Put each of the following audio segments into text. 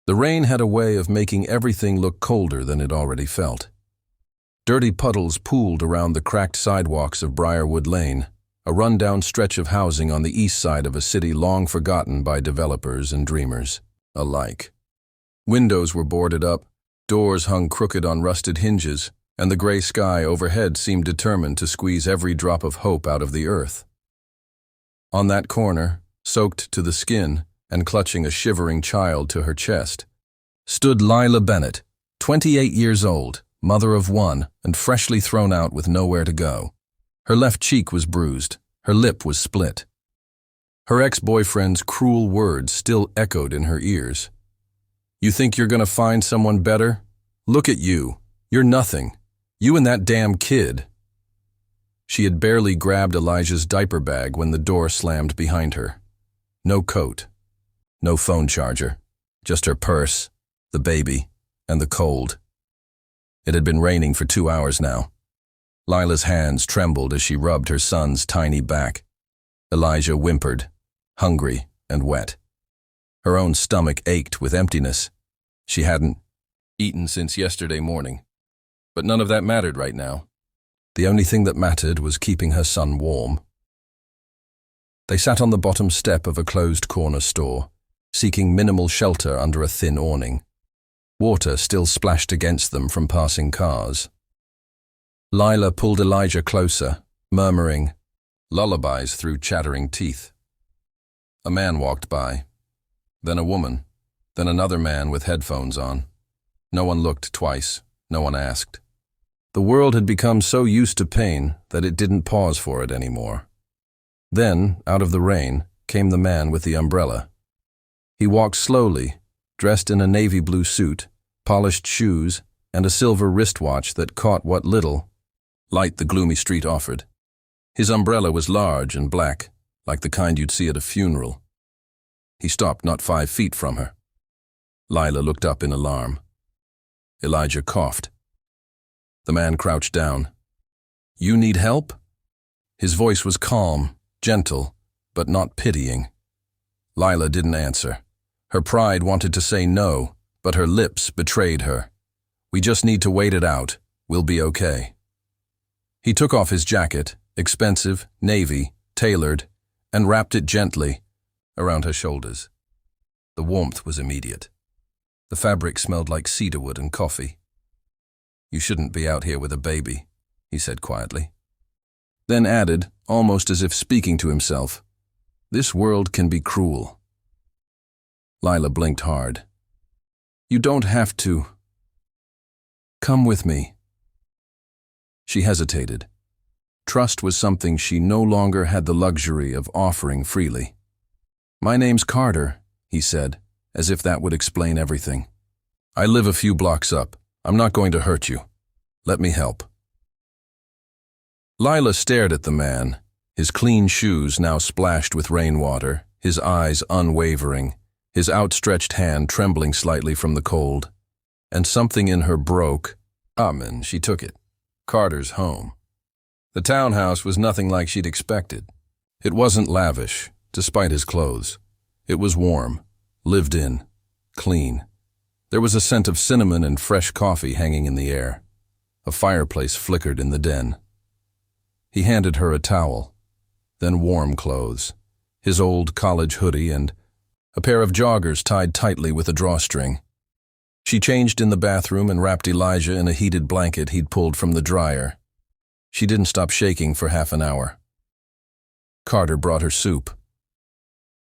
The rain had a way of making everything look colder than it already felt. Dirty puddles pooled around the cracked sidewalks of Briarwood Lane, a run-down stretch of housing on the east side of a city long forgotten by developers and dreamers alike. Windows were boarded up, doors hung crooked on rusted hinges, and the gray sky overhead seemed determined to squeeze every drop of hope out of the earth. On that corner, soaked to the skin and clutching a shivering child to her chest, stood Lila Bennett, 28 years old, mother of one, and freshly thrown out with nowhere to go. Her left cheek was bruised, her lip was split. Her ex-boyfriend's cruel words still echoed in her ears. "You think you're gonna find someone better? Look at you. You're nothing. You and that damn kid." She had barely grabbed Elijah's diaper bag when the door slammed behind her. No coat, no phone charger, just her purse, the baby, and the cold. It had been raining for 2 hours now. Lila's hands trembled as she rubbed her son's tiny back. Elijah whimpered, hungry and wet. Her own stomach ached with emptiness. She hadn't eaten since yesterday morning. But none of that mattered right now. The only thing that mattered was keeping her son warm. They sat on the bottom step of a closed corner store, seeking minimal shelter under a thin awning. Water still splashed against them from passing cars. Lila pulled Elijah closer, murmuring lullabies through chattering teeth. A man walked by, then a woman, then another man with headphones on. No one looked twice, no one asked. The world had become so used to pain that it didn't pause for it anymore. Then, out of the rain, came the man with the umbrella. He walked slowly, dressed in a navy blue suit, polished shoes, and a silver wristwatch that caught what little light the gloomy street offered. His umbrella was large and black, like the kind you'd see at a funeral. He stopped not 5 feet from her. Lila looked up in alarm. Elijah coughed. The man crouched down. "You need help?" His voice was calm, gentle, but not pitying. Lila didn't answer. Her pride wanted to say no, but her lips betrayed her. "We just need to wait it out. We'll be okay." He took off his jacket, expensive, navy, tailored, and wrapped it gently around her shoulders. The warmth was immediate. The fabric smelled like cedarwood and coffee. "You shouldn't be out here with a baby," he said quietly. Then added, almost as if speaking to himself, "This world can be cruel." Lila blinked hard. "You don't have to. Come with me." She hesitated. Trust was something she no longer had the luxury of offering freely. "My name's Carter," he said, as if that would explain everything. "I live a few blocks up. I'm not going to hurt you. Let me help." Lila stared at the man, his clean shoes now splashed with rainwater, his eyes unwavering, his outstretched hand trembling slightly from the cold. And something in her broke. Amen, she took it. Carter's home. The townhouse was nothing like she'd expected. It wasn't lavish, despite his clothes. It was warm, lived in, clean. There was a scent of cinnamon and fresh coffee hanging in the air. A fireplace flickered in the den. He handed her a towel, then warm clothes, his old college hoodie and a pair of joggers tied tightly with a drawstring. She changed in the bathroom and wrapped Elijah in a heated blanket he'd pulled from the dryer. She didn't stop shaking for half an hour. Carter brought her soup.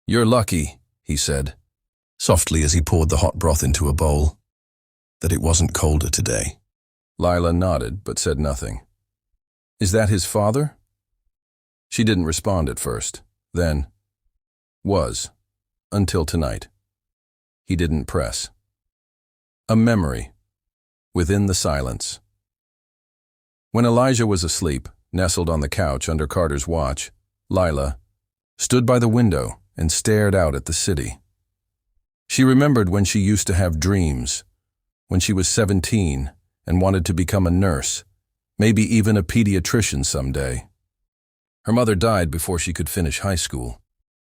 "You're lucky," he said, softly as he poured the hot broth into a bowl, "that it wasn't colder today." Lila nodded but said nothing. "Is that his father?" She didn't respond at first, then was, until tonight. He didn't press. A memory, within the silence. When Elijah was asleep, nestled on the couch under Carter's watch, Lila stood by the window and stared out at the city. She remembered when she used to have dreams, when she was 17 and wanted to become a nurse, maybe even a pediatrician someday. Her mother died before she could finish high school.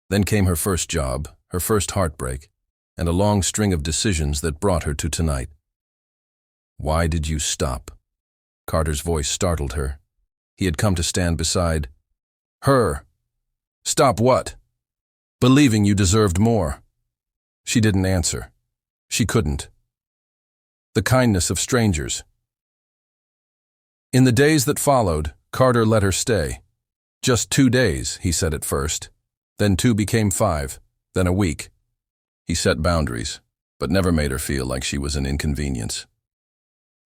Then came her first job, her first heartbreak, and a long string of decisions that brought her to tonight. "Why did you stop?" Carter's voice startled her. He had come to stand beside her. "Stop what?" "Believing you deserved more." She didn't answer. She couldn't. The kindness of strangers. In the days that followed, Carter let her stay. "Just 2 days," he said at first. Then 2 became 5, then a week. He set boundaries, but never made her feel like she was an inconvenience.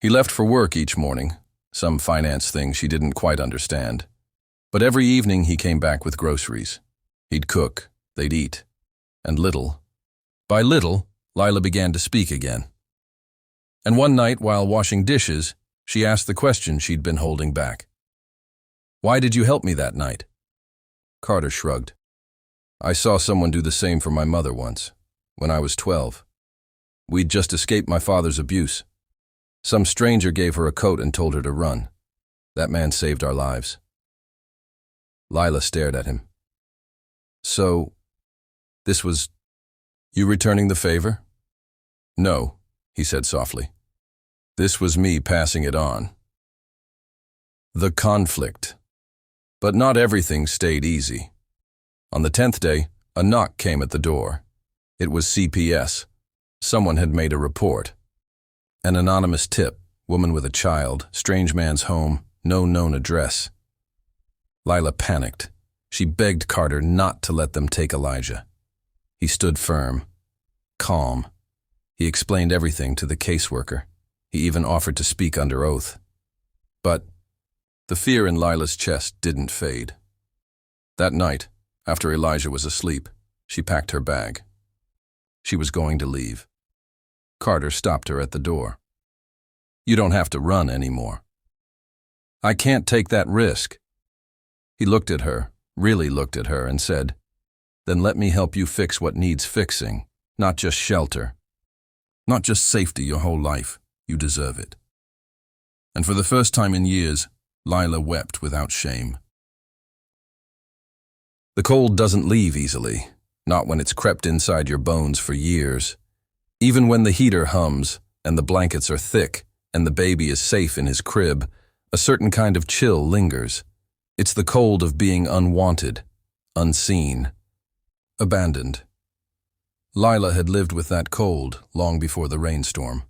He left for work each morning, some finance thing she didn't quite understand. But every evening he came back with groceries. He'd cook, they'd eat. And little, by little, Lila began to speak again. And one night, while washing dishes, she asked the question she'd been holding back. "Why did you help me that night?" Carter shrugged. "I saw someone do the same for my mother once, when I was 12. We'd just escaped my father's abuse. Some stranger gave her a coat and told her to run. That man saved our lives." Lila stared at him. "So, this was you returning the favor?" "No," he said softly. "This was me passing it on." The conflict. But not everything stayed easy. On the 10th day, a knock came at the door. It was CPS. Someone had made a report. An anonymous tip, woman with a child, strange man's home, no known address. Lila panicked. She begged Carter not to let them take Elijah. He stood firm, calm. He explained everything to the caseworker. He even offered to speak under oath. But the fear in Lila's chest didn't fade. That night, after Elijah was asleep, she packed her bag. She was going to leave. Carter stopped her at the door. "You don't have to run anymore." "I can't take that risk." He looked at her, really looked at her, and said, "Then let me help you fix what needs fixing, not just shelter. Not just safety your whole life. You deserve it." And for the first time in years, Lila wept without shame. The cold doesn't leave easily, not when it's crept inside your bones for years. Even when the heater hums, and the blankets are thick, and the baby is safe in his crib, a certain kind of chill lingers. It's the cold of being unwanted, unseen, abandoned. Lila had lived with that cold long before the rainstorm,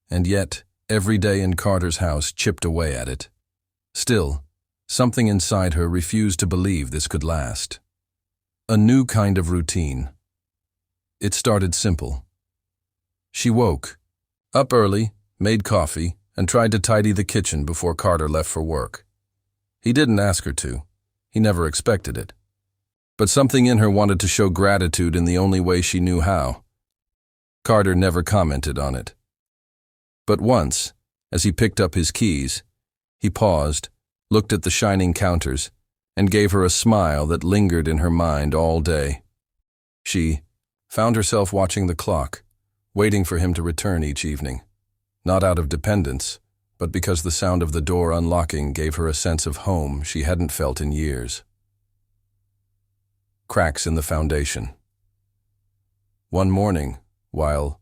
and yet every day in Carter's house chipped away at it. Still, something inside her refused to believe this could last. A new kind of routine. It started simple. She woke, up early, made coffee, and tried to tidy the kitchen before Carter left for work. He didn't ask her to. He never expected it. But something in her wanted to show gratitude in the only way she knew how. Carter never commented on it. But once, as he picked up his keys, he paused, looked at the shining counters, and gave her a smile that lingered in her mind all day. She found herself watching the clock, waiting for him to return each evening, not out of dependence, but because the sound of the door unlocking gave her a sense of home she hadn't felt in years. Cracks in the foundation. One morning, while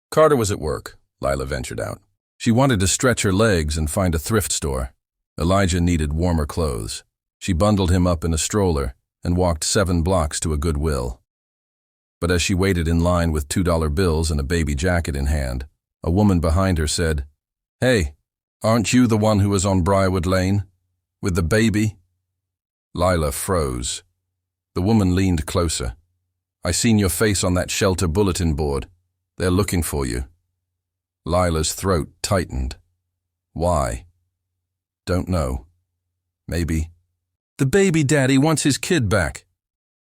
Carter was at work, Lila ventured out. She wanted to stretch her legs and find a thrift store. Elijah needed warmer clothes. She bundled him up in a stroller and walked 7 blocks to a Goodwill. But as she waited in line with $2 bills and a baby jacket in hand, a woman behind her said, "Hey, aren't you the one who was on Briarwood Lane? With the baby?" Lila froze. The woman leaned closer. "I seen your face on that shelter bulletin board. They're looking for you." Lila's throat tightened. "Why?" "Don't know. Maybe." "The baby daddy wants his kid back."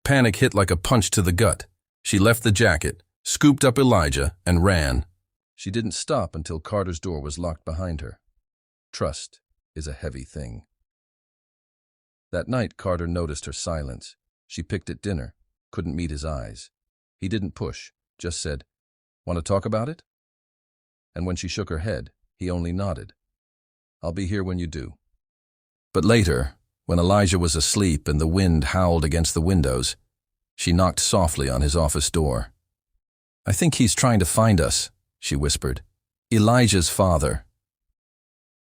Panic hit like a punch to the gut. She left the jacket, scooped up Elijah, and ran. She didn't stop until Carter's door was locked behind her. Trust is a heavy thing. That night, Carter noticed her silence. She picked at dinner, couldn't meet his eyes. He didn't push, just said, "Want to talk about it?" And when she shook her head, he only nodded. "I'll be here when you do." But later, when Elijah was asleep and the wind howled against the windows, she knocked softly on his office door. I think he's trying to find us, she whispered. Elijah's father.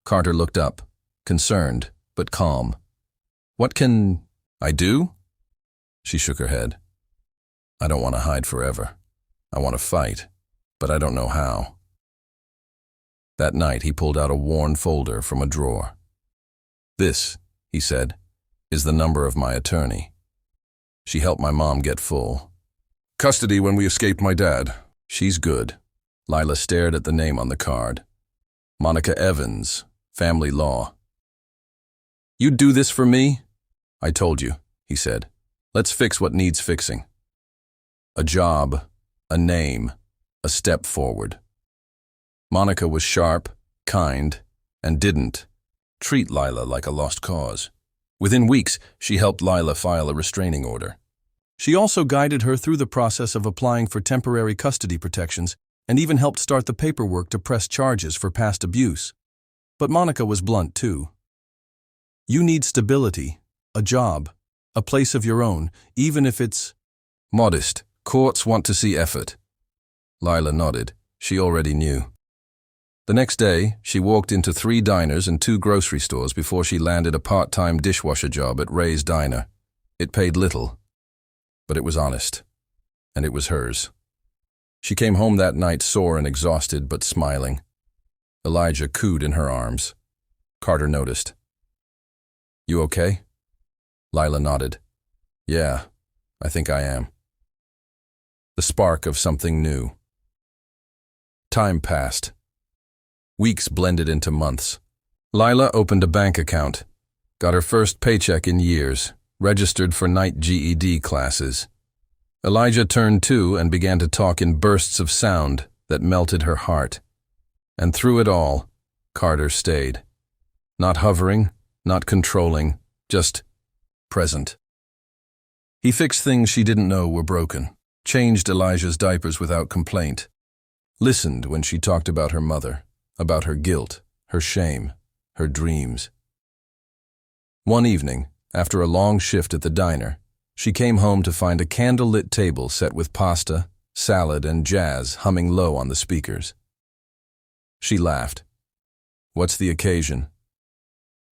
Carter looked up, concerned, but calm. What can I do? She shook her head. I don't want to hide forever. I want to fight, but I don't know how. That night he pulled out a worn folder from a drawer. This, he said, is the number of my attorney. She helped my mom get full custody when we escaped my dad. She's good. Lila stared at the name on the card. Monica Evans, family law. You'd do this for me? I told you, he said. Let's fix what needs fixing. A job, a name, a step forward. Monica was sharp, kind, and didn't treat Lila like a lost cause. Within weeks, she helped Lila file a restraining order. She also guided her through the process of applying for temporary custody protections and even helped start the paperwork to press charges for past abuse. But Monica was blunt too. You need stability, a job, a place of your own, even if it's modest. Courts want to see effort. Lila nodded. She already knew. The next day, she walked into 3 diners and 2 grocery stores before she landed a part-time dishwasher job at Ray's Diner. It paid little, but it was honest, and it was hers. She came home that night sore and exhausted, but smiling. Elijah cooed in her arms. Carter noticed. You okay? Lila nodded. Yeah, I think I am. The spark of something new. Time passed. Weeks blended into months. Lila opened a bank account, got her first paycheck in years, registered for night GED classes. Elijah turned 2 and began to talk in bursts of sound that melted her heart. And through it all, Carter stayed. Not hovering, not controlling, just present. He fixed things she didn't know were broken, changed Elijah's diapers without complaint, listened when she talked about her mother, about her guilt, her shame, her dreams. One evening, after a long shift at the diner, she came home to find a candle-lit table set with pasta, salad, and jazz humming low on the speakers. She laughed. What's the occasion?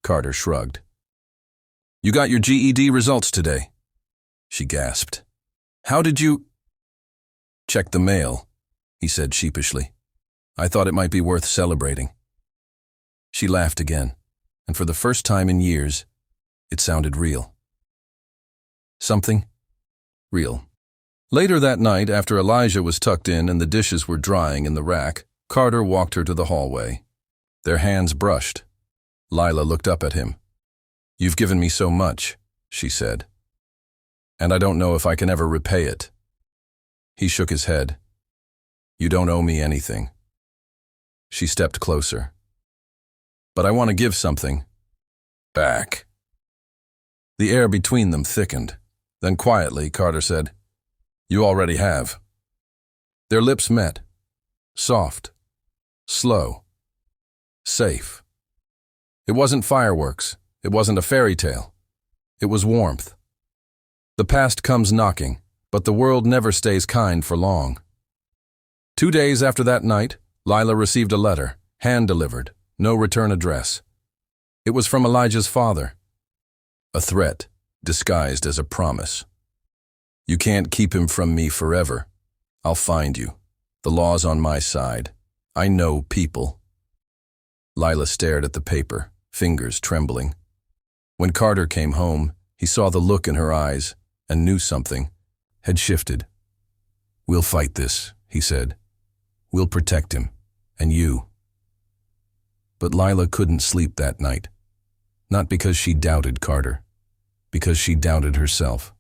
Carter shrugged. You got your GED results today, she gasped. How did you? Check the mail, he said sheepishly. I thought it might be worth celebrating. She laughed again, and for the first time in years, it sounded real. Something? Real. Later that night, after Elijah was tucked in and the dishes were drying in the rack, Carter walked her to the hallway. Their hands brushed. Lila looked up at him. You've given me so much, she said, and I don't know if I can ever repay it. He shook his head. You don't owe me anything. She stepped closer. But I want to give something back. The air between them thickened. Then quietly, Carter said, You already have. Their lips met. Soft. Slow. Safe. It wasn't fireworks. It wasn't a fairy tale. It was warmth. The past comes knocking, but the world never stays kind for long. 2 days after that night, Lila received a letter, hand-delivered, no return address. It was from Elijah's father. A threat, disguised as a promise. You can't keep him from me forever. I'll find you. The law's on my side. I know people. Lila stared at the paper, fingers trembling. When Carter came home, he saw the look in her eyes and knew something had shifted. We'll fight this, he said. We'll protect him. And you. But Lila couldn't sleep that night. Not because she doubted Carter. Because she doubted herself.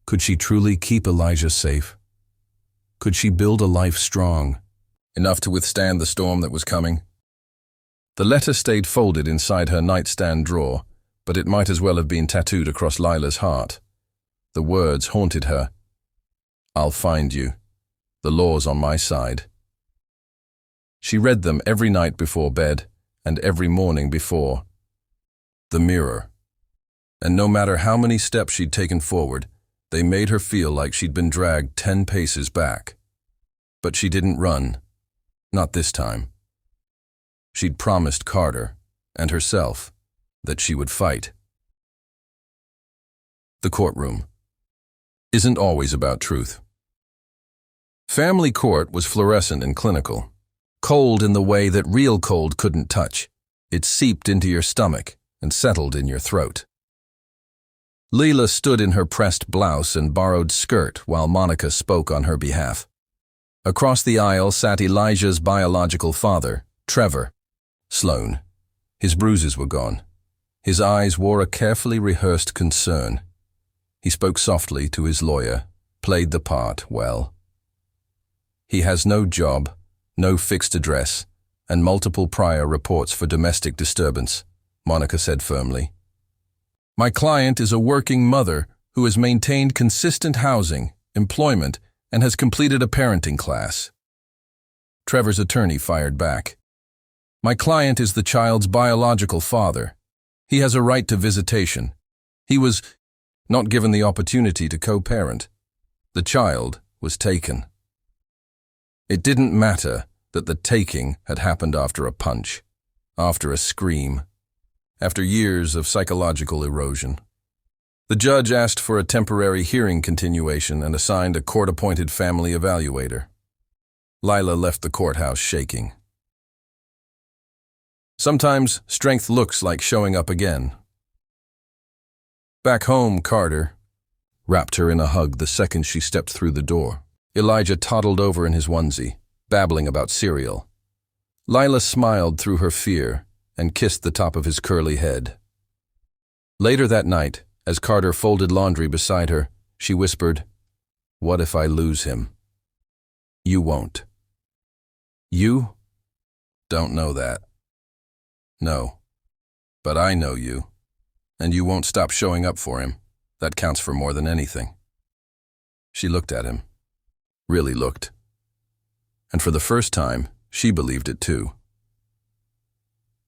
Could she truly keep Elijah safe? Could she build a life strong, enough to withstand the storm that was coming? The letter stayed folded inside her nightstand drawer, but it might as well have been tattooed across Lila's heart. The words haunted her. I'll find you. The law's on my side. She read them every night before bed and every morning before. The mirror. And no matter how many steps she'd taken forward, they made her feel like she'd been dragged 10 paces back. But she didn't run. Not this time. She'd promised Carter, and herself, that she would fight. The courtroom isn't always about truth. Family court was fluorescent and clinical, cold in the way that real cold couldn't touch. It seeped into your stomach and settled in your throat. Lila stood in her pressed blouse and borrowed skirt while Monica spoke on her behalf. Across the aisle sat Elijah's biological father, Trevor Sloan. His bruises were gone. His eyes wore a carefully rehearsed concern. He spoke softly to his lawyer, played the part well. He has no job, no fixed address, and multiple prior reports for domestic disturbance, Monica said firmly. My client is a working mother who has maintained consistent housing, employment, and has completed a parenting class. Trevor's attorney fired back. My client is the child's biological father. He has a right to visitation. He was not given the opportunity to co-parent. The child was taken. It didn't matter that the taking had happened after a punch, after a scream, after years of psychological erosion. The judge asked for a temporary hearing continuation and assigned a court-appointed family evaluator. Lila left the courthouse shaking. Sometimes strength looks like showing up again. Back home, Carter wrapped her in a hug the second she stepped through the door. Elijah toddled over in his onesie, babbling about cereal. Lila smiled through her fear and kissed the top of his curly head. Later that night, as Carter folded laundry beside her, she whispered, "What if I lose him?" "You won't." "You don't know that." "No, but I know you, and you won't stop showing up for him. That counts for more than anything." She looked at him, really looked, and for the first time, she believed it too.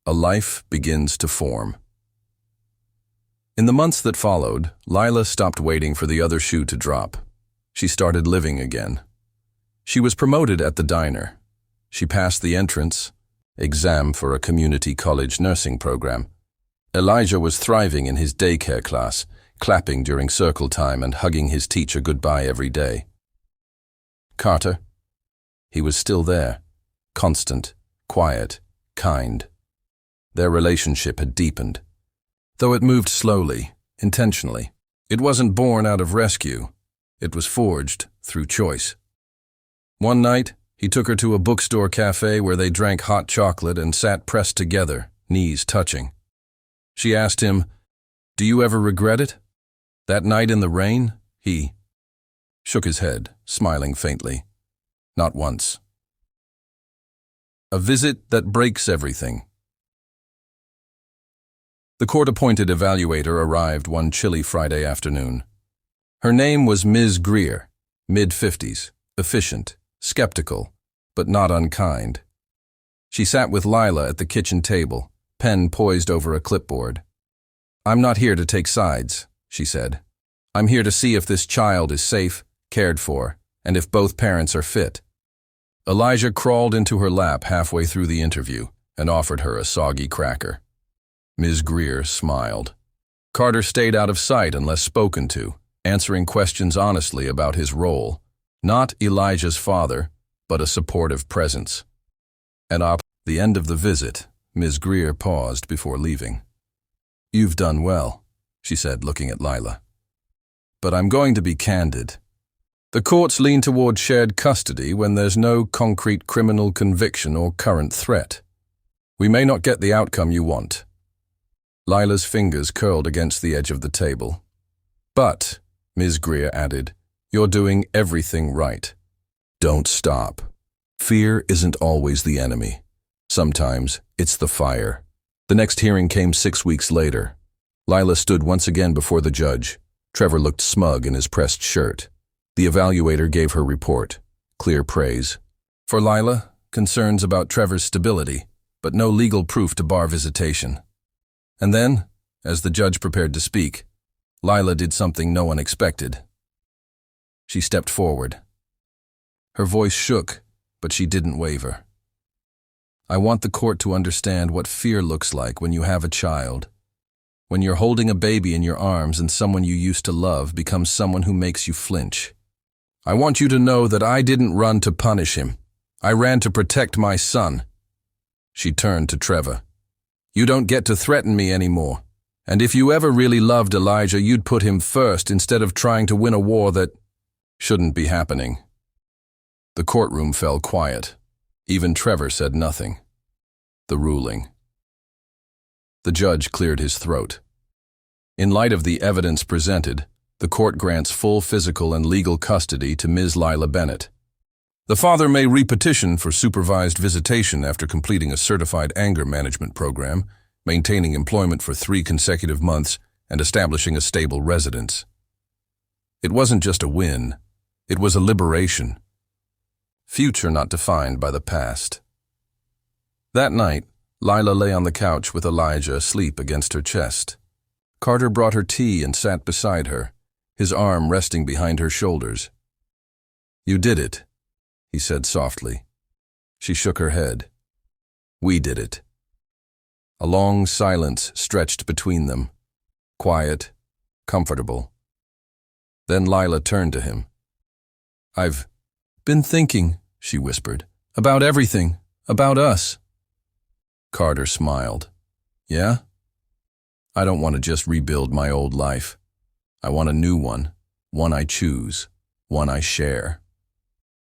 A life begins to form. In the months that followed, Lila stopped waiting for the other shoe to drop. She started living again. She was promoted at the diner. She passed the entrance exam for a community college nursing program. Elijah was thriving in his daycare class, clapping during circle time and hugging his teacher goodbye every day. Carter? He was still there, constant, quiet, kind. Their relationship had deepened, though it moved slowly, intentionally. It wasn't born out of rescue. It was forged through choice. One night, he took her to a bookstore cafe where they drank hot chocolate and sat pressed together, knees touching. She asked him, "Do you ever regret it? That night in the rain?" He shook his head, smiling faintly. "Not once." A visit that breaks everything. The court-appointed evaluator arrived one chilly Friday afternoon. Her name was Ms. Greer, mid-50s, efficient, skeptical, but not unkind. She sat with Lila at the kitchen table, pen poised over a clipboard. "I'm not here to take sides," she said. "I'm here to see if this child is safe, cared for, and if both parents are fit." Elijah crawled into her lap halfway through the interview and offered her a soggy cracker. Ms. Greer smiled. Carter stayed out of sight unless spoken to, answering questions honestly about his role. Not Elijah's father, but a supportive presence. At the end of the visit, Ms. Greer paused before leaving. "You've done well," she said, looking at Lila. "But I'm going to be candid. The courts lean toward shared custody when there's no concrete criminal conviction or current threat. We may not get the outcome you want." Lila's fingers curled against the edge of the table. "But," Ms. Greer added, "you're doing everything right. Don't stop. Fear isn't always the enemy. Sometimes it's the fire." The next hearing came 6 weeks later. Lila stood once again before the judge. Trevor looked smug in his pressed shirt. The evaluator gave her report. Clear praise. For Lila, concerns about Trevor's stability, but no legal proof to bar visitation. And then, as the judge prepared to speak, Lila did something no one expected. She stepped forward. Her voice shook but she didn't waver. "I want the court to understand what fear looks like when you have a child. When you're holding a baby in your arms and someone you used to love becomes someone who makes you flinch. I want you to know that I didn't run to punish him. I ran to protect my son." She turned to Trevor. "You don't get to threaten me anymore. And if you ever really loved Elijah, you'd put him first instead of trying to win a war that shouldn't be happening." The courtroom fell quiet. Even Trevor said nothing. The ruling. The judge cleared his throat. "In light of the evidence presented, the court grants full physical and legal custody to Ms. Lila Bennett. The father may repetition for supervised visitation after completing a certified anger management program, maintaining employment for 3 consecutive months, and establishing a stable residence." It wasn't just a win, it was a liberation. Future not defined by the past. That night, Lila lay on the couch with Elijah asleep against her chest. Carter brought her tea and sat beside her, his arm resting behind her shoulders. "You did it," he said softly. She shook her head. "We did it." A long silence stretched between them, quiet, comfortable. Then Lila turned to him. "I've been thinking," she whispered, "about everything, about us." Carter smiled. "Yeah? I don't want to just rebuild my old life. I want a new one I choose, one I share."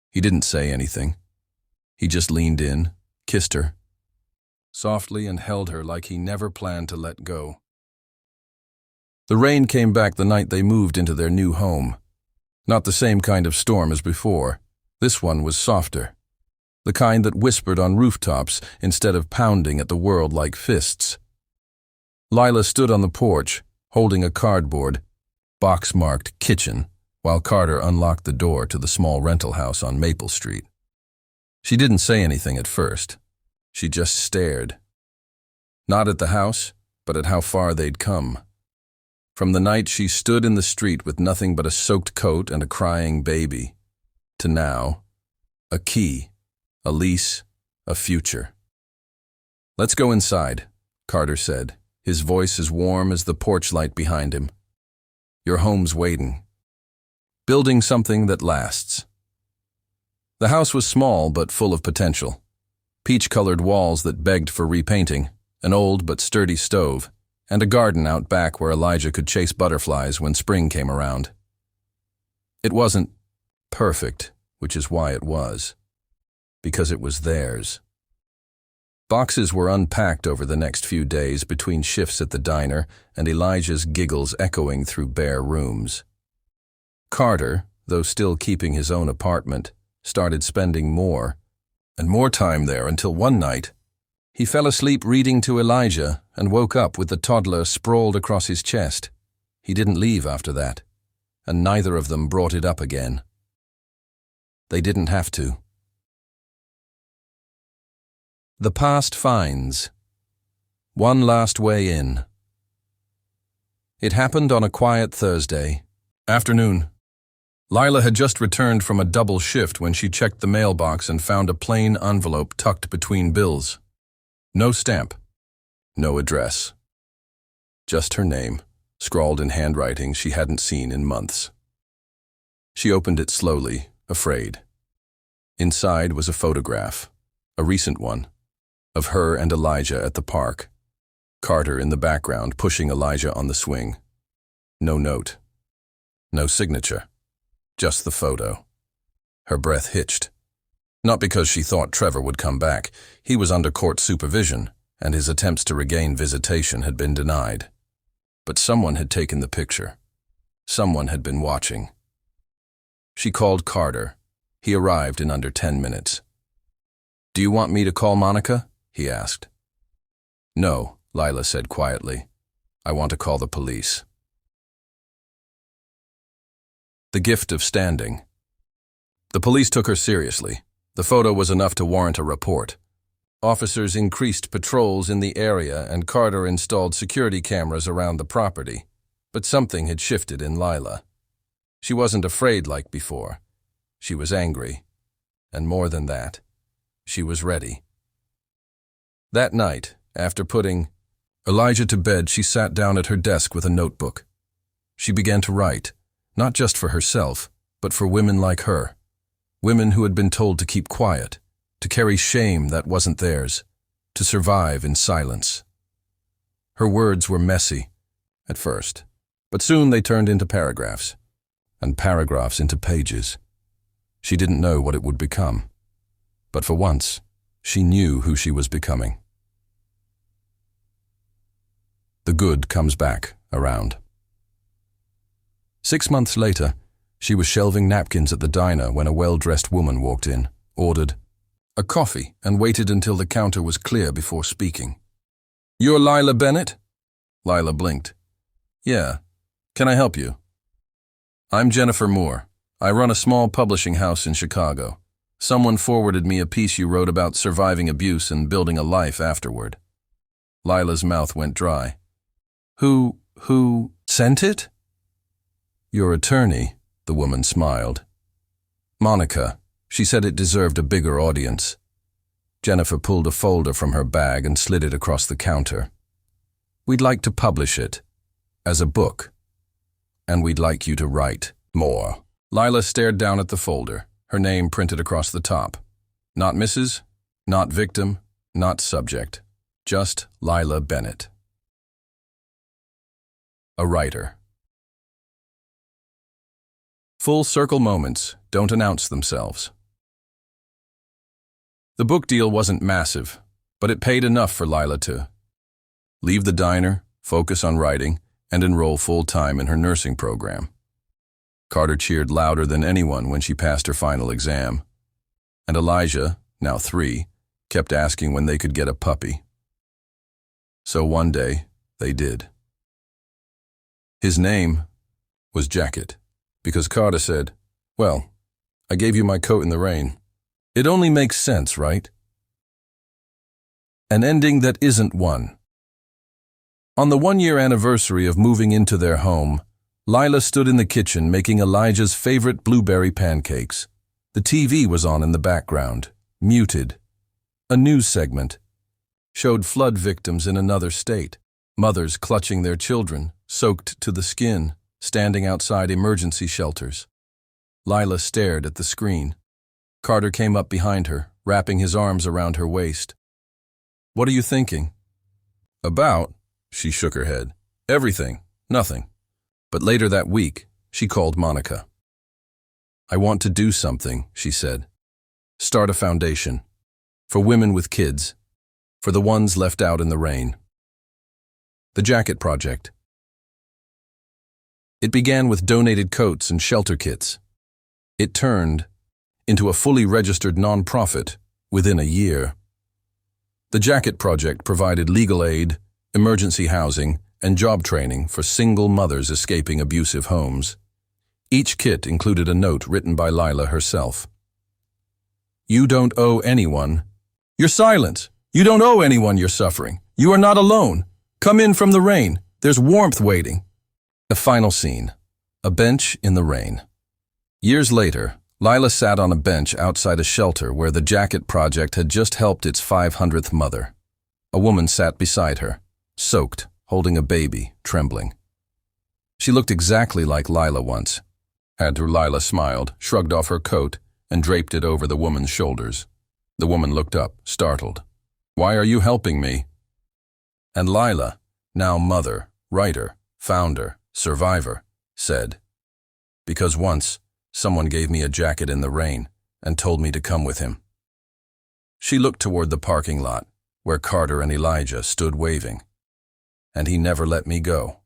He didn't say anything. He just leaned in, kissed her, softly, and held her like he never planned to let go. The rain came back the night they moved into their new home. Not the same kind of storm as before. This one was softer. The kind that whispered on rooftops instead of pounding at the world like fists. Lila stood on the porch, holding a cardboard, box-marked kitchen, while Carter unlocked the door to the small rental house on Maple Street. She didn't say anything at first. She just stared. Not at the house, but at how far they'd come. From the night she stood in the street with nothing but a soaked coat and a crying baby, to now, a key, a lease, a future. "Let's go inside," Carter said, his voice as warm as the porch light behind him. "Your home's waiting. Building something that lasts." The house was small but full of potential. Peach-colored walls that begged for repainting, an old but sturdy stove, and a garden out back where Elijah could chase butterflies when spring came around. It wasn't perfect, which is why it was. Because it was theirs. Boxes were unpacked over the next few days between shifts at the diner and Elijah's giggles echoing through bare rooms. Carter, though still keeping his own apartment, started spending more and more time there until one night, he fell asleep reading to Elijah and woke up with the toddler sprawled across his chest. He didn't leave after that, and neither of them brought it up again. They didn't have to. The past finds. One last way in. It happened on a quiet Thursday afternoon. Lila had just returned from a double shift when she checked the mailbox and found a plain envelope tucked between bills. No stamp. No address. Just her name, scrawled in handwriting she hadn't seen in months. She opened it slowly, afraid. Inside was a photograph, a recent one, of her and Elijah at the park. Carter in the background pushing Elijah on the swing. No note. No signature. Just the photo. Her breath hitched. Not because she thought Trevor would come back. He was under court supervision, and his attempts to regain visitation had been denied. But someone had taken the picture. Someone had been watching. She called Carter. He arrived in under 10 minutes. "Do you want me to call Monica?" he asked. "No," Lila said quietly. "I want to call the police." The gift of standing. The police took her seriously. The photo was enough to warrant a report. Officers increased patrols in the area and Carter installed security cameras around the property. But something had shifted in Lila. She wasn't afraid like before. She was angry. And more than that, she was ready. That night, after putting Elijah to bed, she sat down at her desk with a notebook. She began to write, not just for herself, but for women like her. Women who had been told to keep quiet, to carry shame that wasn't theirs, to survive in silence. Her words were messy, at first, but soon they turned into paragraphs, and paragraphs into pages. She didn't know what it would become, but for once, she knew who she was becoming. The good comes back around. 6 months later, she was shelving napkins at the diner when a well-dressed woman walked in, ordered a coffee, and waited until the counter was clear before speaking. "You're Lila Bennett?" Lila blinked. "Yeah. Can I help you?" "I'm Jennifer Moore. I run a small publishing house in Chicago. Someone forwarded me a piece you wrote about surviving abuse and building a life afterward." Lila's mouth went dry. Who sent it?" "Your attorney," the woman smiled. "Monica. She said it deserved a bigger audience." Jennifer pulled a folder from her bag and slid it across the counter. "We'd like to publish it, as a book, and we'd like you to write more." Lila stared down at the folder, her name printed across the top. Not Mrs., not victim, not subject, just Lila Bennett. A writer. Full circle moments don't announce themselves. The book deal wasn't massive, but it paid enough for Lila to leave the diner, focus on writing, and enroll full-time in her nursing program. Carter cheered louder than anyone when she passed her final exam, and Elijah, now 3, kept asking when they could get a puppy. So one day, they did. His name was Jacket, because Carter said, "Well, I gave you my coat in the rain. It only makes sense, right?" An ending that isn't one. On the 1-year anniversary of moving into their home, Lila stood in the kitchen making Elijah's favorite blueberry pancakes. The TV was on in the background, muted. A news segment showed flood victims in another state, mothers clutching their children, soaked to the skin, standing outside emergency shelters. Lila stared at the screen. Carter came up behind her, wrapping his arms around her waist. "What are you thinking?" "About?" She shook her head. "Everything. Nothing." But later that week, she called Monica. "I want to do something," she said. "Start a foundation. For women with kids. For the ones left out in the rain. The Jacket Project." It began with donated coats and shelter kits. It turned into a fully registered nonprofit within a year. The Jacket Project provided legal aid, emergency housing, and job training for single mothers escaping abusive homes. Each kit included a note written by Lila herself. "You don't owe anyone your silence. You don't owe anyone your suffering. You are not alone. Come in from the rain. There's warmth waiting." The final scene, a bench in the rain. Years later, Lila sat on a bench outside a shelter where the Jacket Project had just helped its 500th mother. A woman sat beside her, soaked, holding a baby, trembling. She looked exactly like Lila once. Lila smiled, shrugged off her coat, and draped it over the woman's shoulders. The woman looked up, startled. "Why are you helping me?" And Lila, now mother, writer, founder, survivor, said, "Because once, someone gave me a jacket in the rain and told me to come with him." She looked toward the parking lot, where Carter and Elijah stood waving. "And he never let me go."